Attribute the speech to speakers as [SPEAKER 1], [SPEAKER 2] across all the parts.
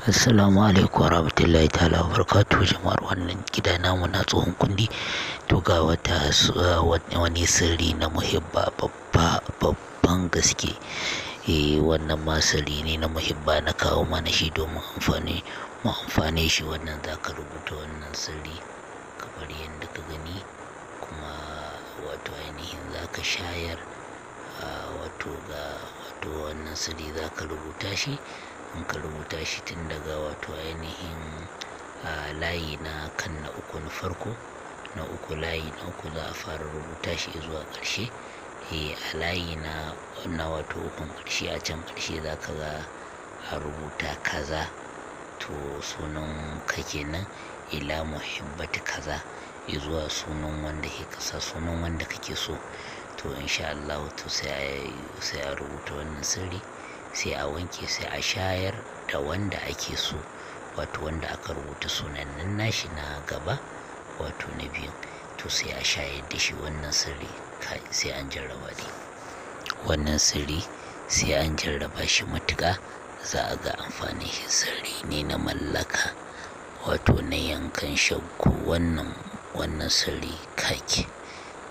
[SPEAKER 1] Assalamu alaikum warahmatullahi ta'ala wabarakatuh jama'ar wannan gida namu na tsohon kundi. To ga wani sirri na muhibba babban gaske. Wannan ma sirri ne na muhibba na kawo mana shi domin mu amfane shi. Wannan za ka rubuta wannan sirri kamar yadda ka gani, kuma wato ainihin za ka shayar wato wannan sirri za ka rubuta shi. In ka rubuta shi tun daga wato ainihin layi na kan na uku na farko, layi na uku za a fara rubuta shi zuwa ƙarshe. A layi na wato ukun ƙarshe, a can ƙarshe za ka ga a rubuta kaza. To sunan ka kenan, ila muhibbati kaza, zuwa sunan wanda ke kasa, sunan wanda kake so. To insha Allah to sai a rubuta wannan sirri, sai a wanke, sai a shayar da wanda ake so, wato wanda aka rubuta sunan nan nashi na gaba, wato na biyu. To sai a shayar da shi wannan sirri. Sai an jarraba dai wannan sirri, sai an jarraba shi matuƙa, za a ga amfani shi. Sirri ne na mallaka, wato na yankan shakku. Wannan sirri kake,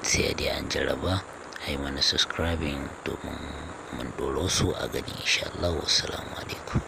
[SPEAKER 1] sai dai an jarraba. Ai mana subscribing domin mun ɗoro su a gani insha Allah. Wassalamu alaikum.